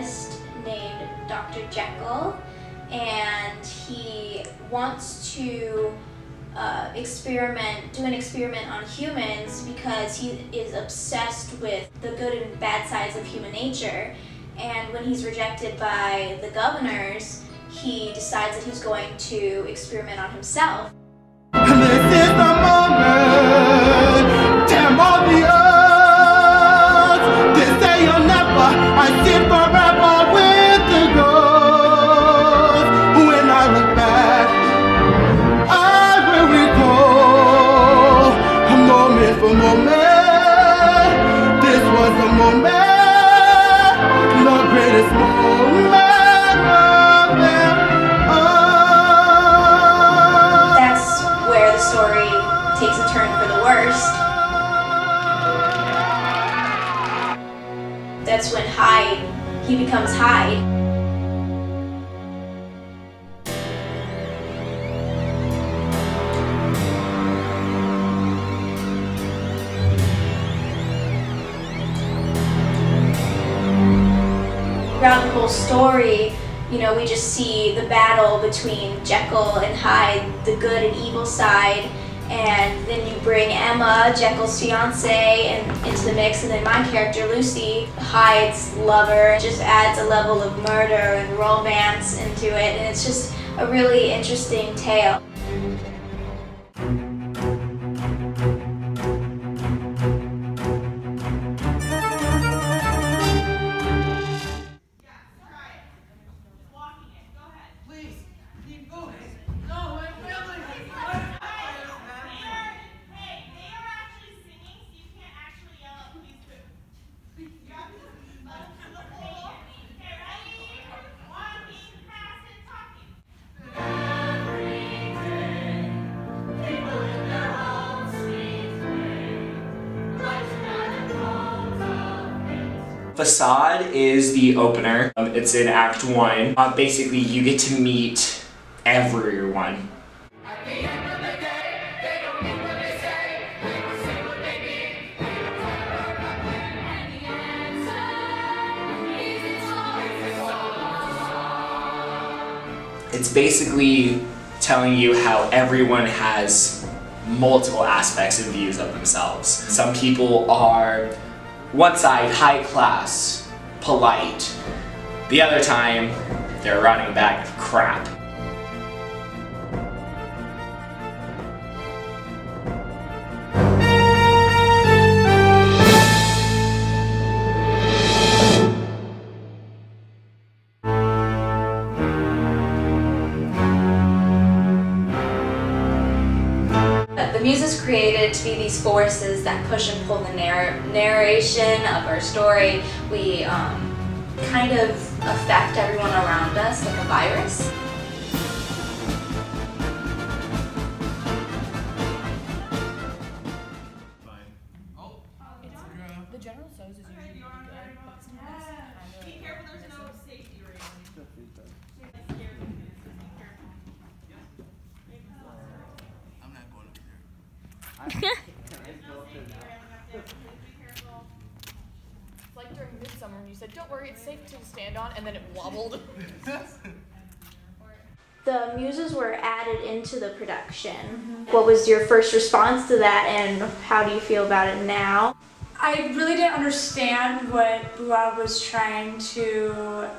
chemist named Dr. Jekyll, and he wants to do an experiment on humans because he is obsessed with the good and bad sides of human nature. And when he's rejected by the governors, he decides that he's going to experiment on himself. And this is the moment, damn all the odds. They say you'll never, I sit forever with the ghost. When I look back, I will recall a moment for moment. This was the moment, the greatest moment of them all. That's where the story takes a turn for the worst. That's when he becomes Hyde. Throughout the whole story, you know, we just see the battle between Jekyll and Hyde, the good and evil side, and then you bring Emma, Jekyll's fiance, into the mix, and then my character, Lucy, Hyde's lover, just adds a level of murder and romance into it, and it's just a really interesting tale. Facade is the opener. It's in Act 1. Basically, you get to meet everyone. It's basically telling you how everyone has multiple aspects and views of themselves. Some people are one side, high class, polite. The other time, they're a running bag of crap. The muse is created to be these forces that push and pull the narration of our story. We kind of affect everyone around us like a virus. The general so's is usually good, but sometimes be careful, there's no safety ring. I'm not going up there. It's like during Midsummer when you said, don't worry, it's safe to stand on, and then it wobbled. The muses were added into the production. What was your first response to that, and how do you feel about it now? I really didn't understand what Boab was trying to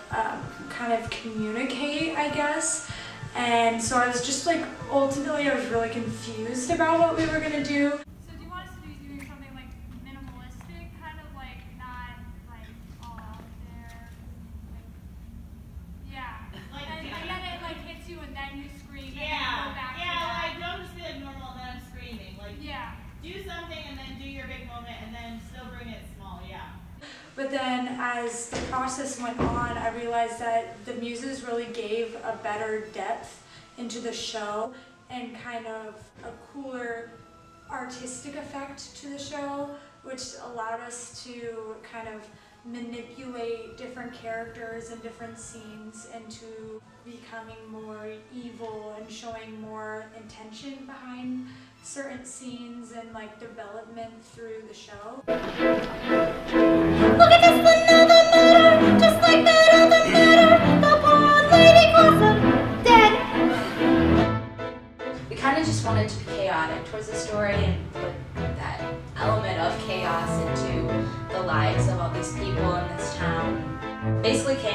kind of communicate, I guess. And so I was just like, ultimately I was really confused about what we were going to do. So do you want us to be doing something like minimalistic, kind of like not like all out there? Like, yeah. Like, and then it like hits you and then you scream and then you go back to that. Like don't just be like normal and then I'm screaming. Like do something and then do your big moment and then still bring it small, But then as the process went on, I realized that the muses really gave a better depth into the show and kind of a cooler artistic effect to the show, which allowed us to kind of manipulate different characters and different scenes into becoming more evil and showing more intention behind certain scenes and like development through the show. Look at this, another murder, just like that.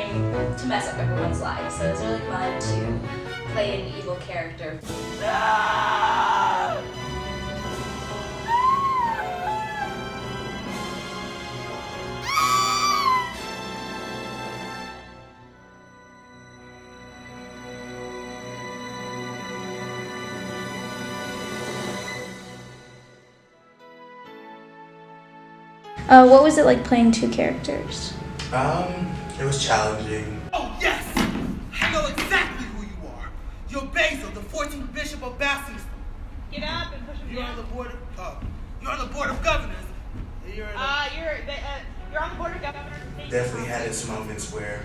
trying to mess up everyone's lives. So it's really fun to play an evil character. What was it like playing two characters? It was challenging. Oh yes! I know exactly who you are. You're Basil, the 14th Bishop of Basingstown. Get up and push him You're down. on the board of, you're on the board of governors. You're on the board of governors. Definitely had its moments where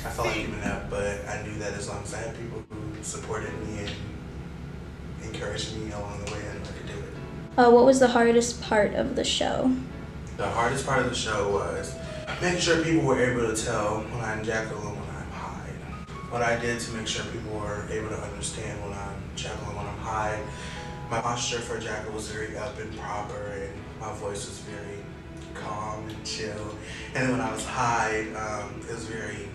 I felt like giving up, but I knew that as long as I had people who supported me and encouraged me along the way, I could do it. What was the hardest part of the show? The hardest part of the show was making sure people were able to tell when I'm Jekyll and when I'm Hyde. What I did to make sure people were able to understand when I'm Jekyll and when I'm Hyde, my posture for Jekyll was very up and proper, and my voice was very calm and chill. And then when I was Hyde, it was very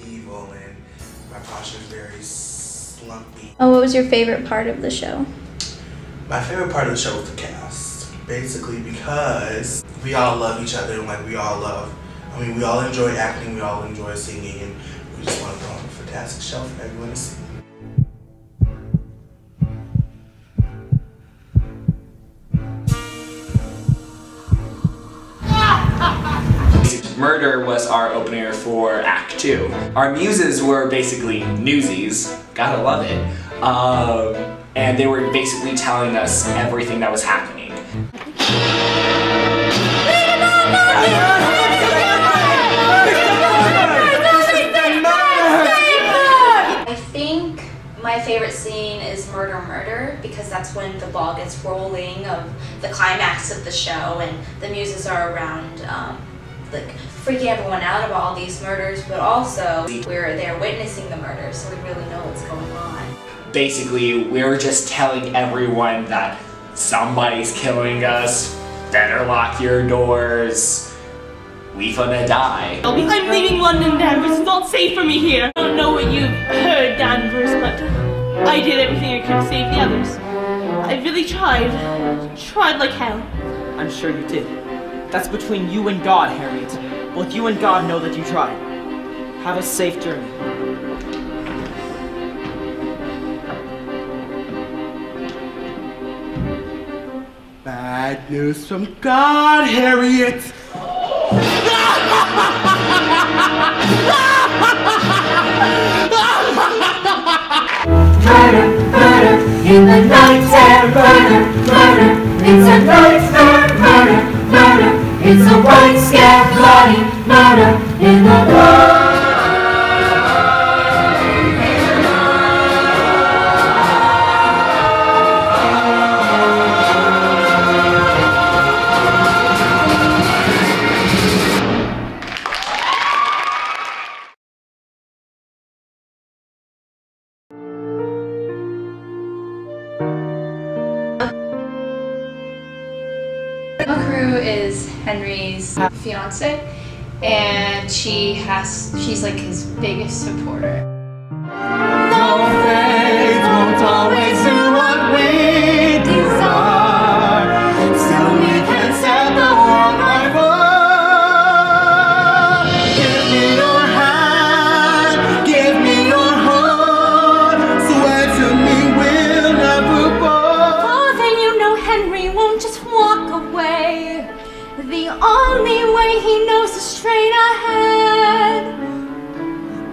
evil, and my posture was very slumpy. What was your favorite part of the show? My favorite part of the show was the cast. Basically because we all love each other, and we all enjoy acting, we all enjoy singing, and we just want to put on a fantastic show for everyone to see. Murder was our opener for Act 2. Our muses were basically newsies, gotta love it, and they were basically telling us everything that was happening. I think my favorite scene is Murder, because that's when the ball gets rolling of the climax of the show, and the muses are around like freaking everyone out about all these murders, but also we're there witnessing the murders, so we really know what's going on. Basically, we're just telling everyone that somebody's killing us, better lock your doors, we finna die. I'm leaving London, Danvers. It's not safe for me here. I don't know what you've heard, Danvers, but I did everything I could to save the others. I really tried like hell. I'm sure you did. That's between you and God, Harriet. Both you and God know that you tried. Have a safe journey. Bad news from God, Harriet! Murder, murder, in the night air, murder, murder, it's a nightmare, murder, murder, it's a white scare, bloody murder, in the night. Emma Crew is Henry's fiance, and she's like his biggest supporter. No fate won't always do what we desire, so we can set the world on fire. Give me your hand, give me your heart, swear to me we'll never part. Oh, then you know Henry won't just walk away. The only way he knows is straight ahead.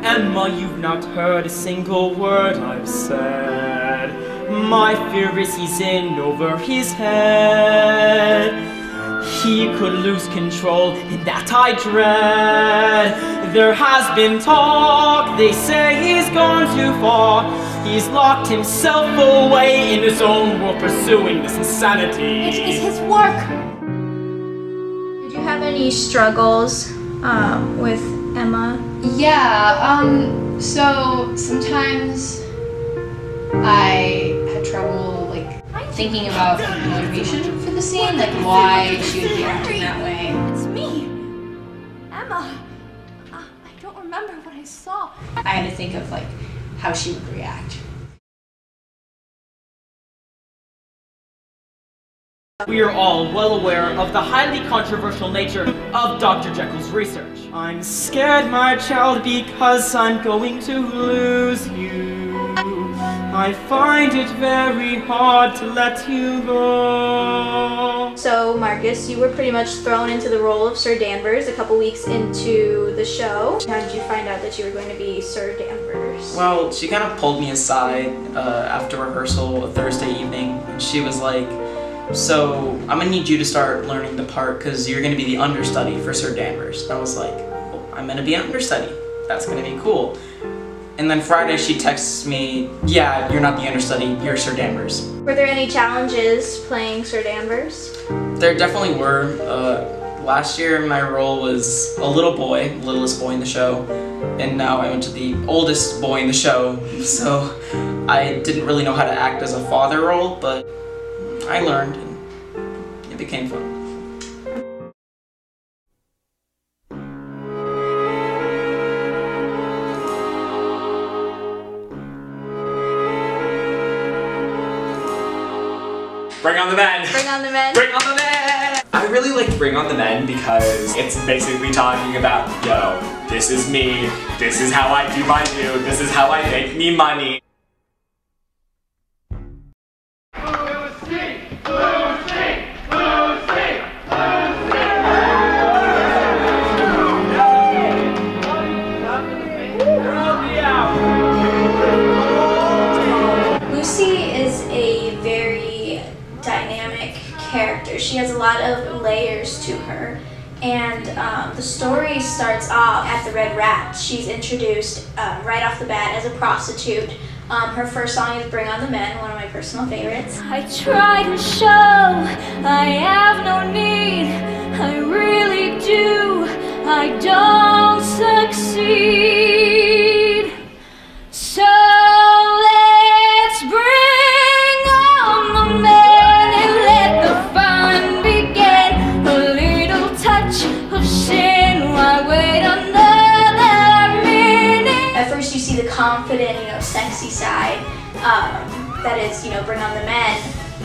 Emma, you've not heard a single word I've said. My fear is he's in over his head. He could lose control, and that I dread. There has been talk, they say he's gone too far. He's locked himself away in his own world, pursuing this insanity. It is his work. Did you have any struggles with Emma? Yeah, so sometimes I had trouble like thinking about motivation for the scene, like why she would be acting that way. It's me, Emma. I don't remember what I saw. I had to think of like how she would react. We are all well aware of the highly controversial nature of Dr. Jekyll's research. I'm scared, my child, because I'm going to lose you. I find it very hard to let you go. So, Marcus, you were pretty much thrown into the role of Sir Danvers a couple weeks into the show. How did you find out that you were going to be Sir Danvers? Well, she kind of pulled me aside after rehearsal a Thursday evening, and she was like, so I'm gonna need you to start learning the part because you're gonna be the understudy for Sir Danvers. And I was like, well, I'm gonna be an understudy. That's gonna be cool. And then Friday she texts me, yeah, you're not the understudy, you're Sir Danvers. Were there any challenges playing Sir Danvers? There definitely were. Last year my role was a little boy, littlest boy in the show, and now I went to the oldest boy in the show, so I didn't really know how to act as a father role, but I learned and it became fun. Bring on the men! Bring on the men! Bring on the men! I really like Bring on the Men because it's basically talking about, yo, this is me, this is how I do my do, this is how I make me money. Character. She has a lot of layers to her, and the story starts off at the Red Rat. She's introduced right off the bat as a prostitute. Her first song is Bring on the Men, one of my personal favorites. I try to show I have no need, I really do, I don't succeed. So let's bring on the men and let the fun begin. A little touch of sin while wait another minute. At first you see the confident, sexy side that is, Bring on the Men.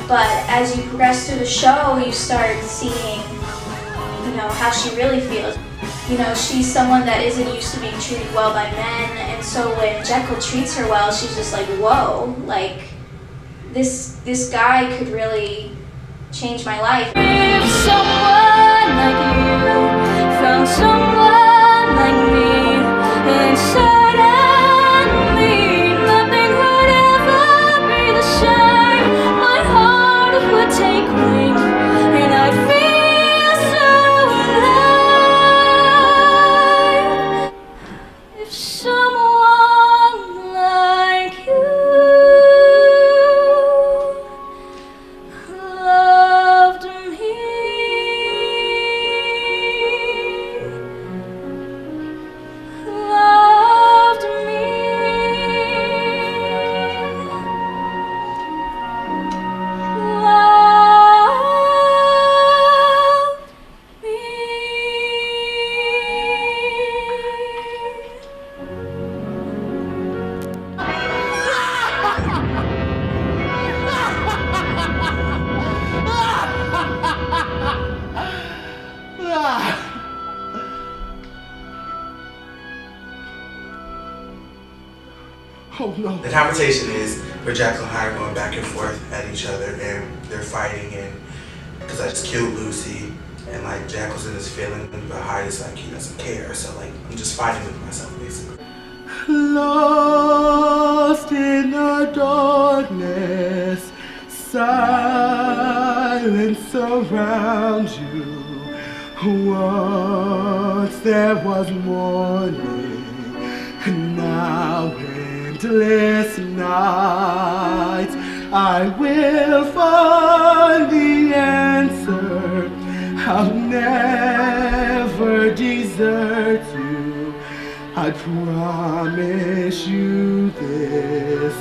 But as you progress through the show, you start seeing, how she really feels. She's someone that isn't used to being treated well by men, and so when Jekyll treats her well, she's just like, whoa, like, this guy could really change my life. If someone like you found someone like me, and suddenly nothing would ever be the same. My heart would take wing, and I'd feel so alive. If someone like you loved me. Oh no. The conversation is where Jekyll and Hyde are going back and forth at each other, and they're fighting, and because I just killed Lucy, and like Jekyll's in his feeling, but Hyde is like he doesn't care, so like I'm just fighting with myself basically. Lost in the darkness, silence around you. Once there was morning, now endless nights. I will find the answer. I'll never desert you. I promise you this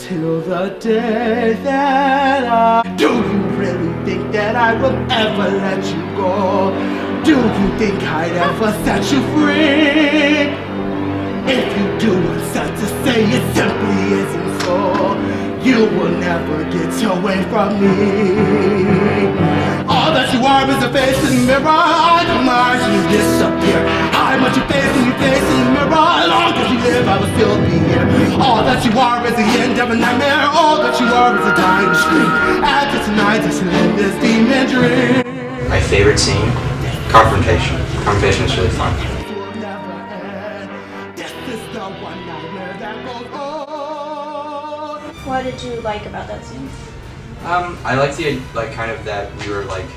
till the day that I... Do you really think that I will ever let you go? Do you think I'd ever set you free? If you do what's sad to say, it simply isn't so. You will never get away from me. All that you are is a face in the mirror. I admire you disappear. Hide what you face when you face in the mirror. As long as you live, I will still be here. All that you are is the end of a nightmare. All that you are is a dying scream. After tonight, it's an endless demon dream. My favorite scene? Confrontation. Confrontation is really fun. What did you like about that scene? I like the kind of that we were like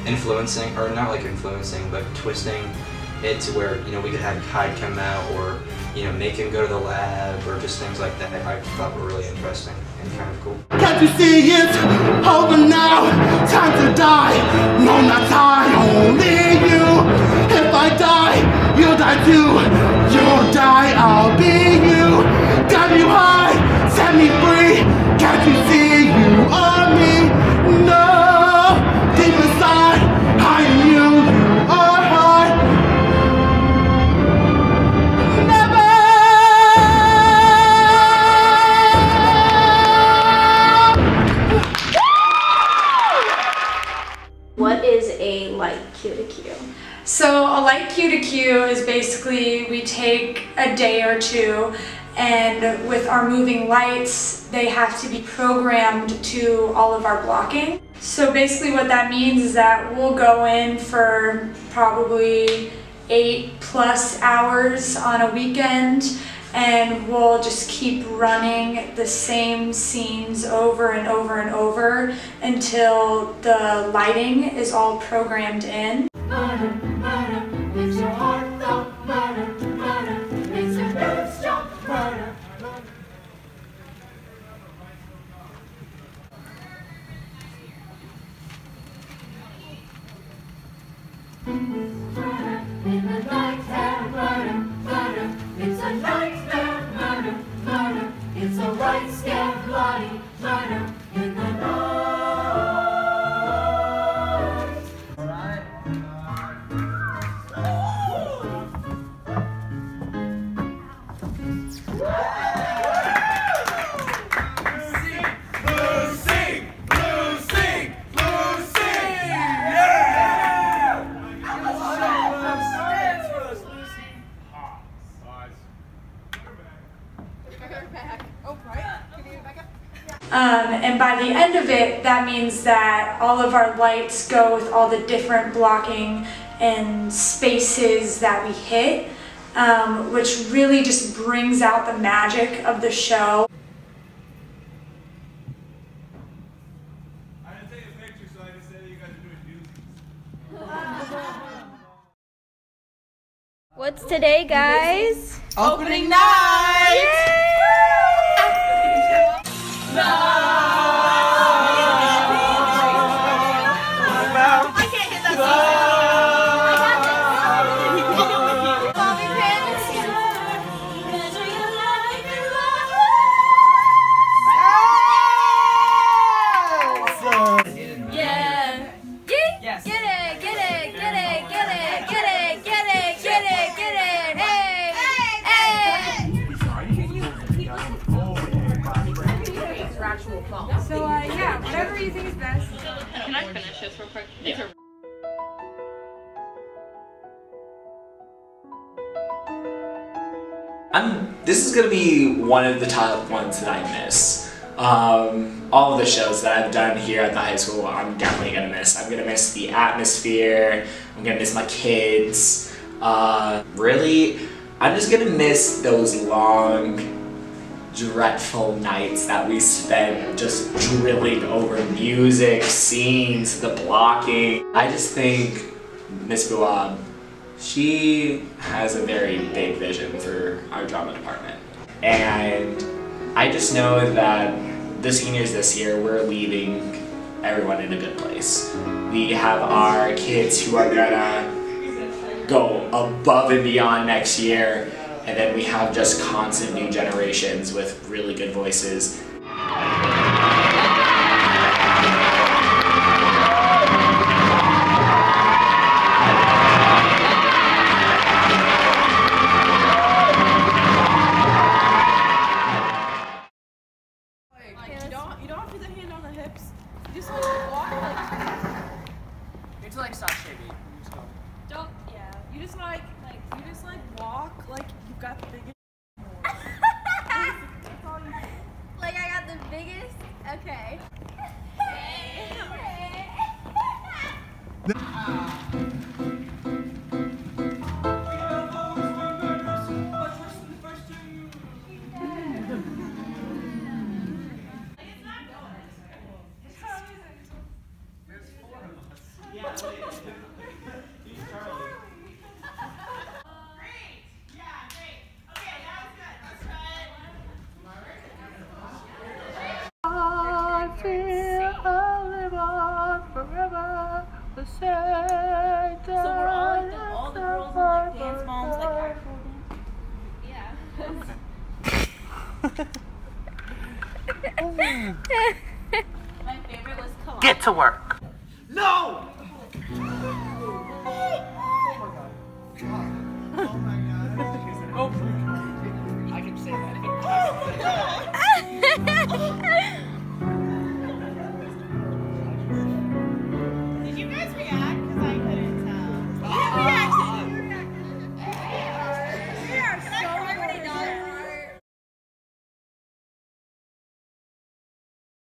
influencing, or not like influencing, but twisting it to where, you know, we could have Hyde come out, or, you know, make him go to the lab, or just things like that. I thought were really interesting and kind of cool. Can't you see it's over now? Time to die. No, not I, only you. If I die, you'll die too. You'll die, I'll be you. Got you high, set me free. Can't you see you are me? No, deep inside, I am you. You are high. What is a light cue to cue? So a light cue to cue is basically we take a day or two, and with our moving lights, they have to be programmed to all of our blocking. So basically what that means is that we'll go in for probably 8+ hours on a weekend, and we'll just keep running the same scenes over and over and over until the lighting is all programmed in. Murder, murder, it's your heart thump. Murder, murder, it's your nerves jump. Murder. Murder in the night air. Murder, murder, it's a nightmare. Murder, murder, it's a right scare. Bloody murder in the night. And by the end of it, that means that all of our lights go with all the different blocking and spaces that we hit, which really just brings out the magic of the show. I didn't take a picture, so I just said you guys are doing doozies. What's today, guys? Opening night! Yay! So yeah, whatever you think is best. Can I finish this real quick? Yeah. This is gonna be one of the top ones that I miss. All of the shows that I've done here at the high school, I'm definitely gonna miss. I'm gonna miss the atmosphere. I'm gonna miss my kids. Really, I'm just gonna miss those long, dreadful nights that we spent just drilling over music, scenes, the blocking. I just think Miss Buab, she has a very big vision for our drama department. And I just know that the seniors this year, we're leaving everyone in a good place. We have our kids who are gonna go above and beyond next year, and then we have just constant new generations with really good voices. Like I got the biggest. Okay. So we're all the girls in like dance moms, like actual dance. My favorite was Collage. Get to work. No!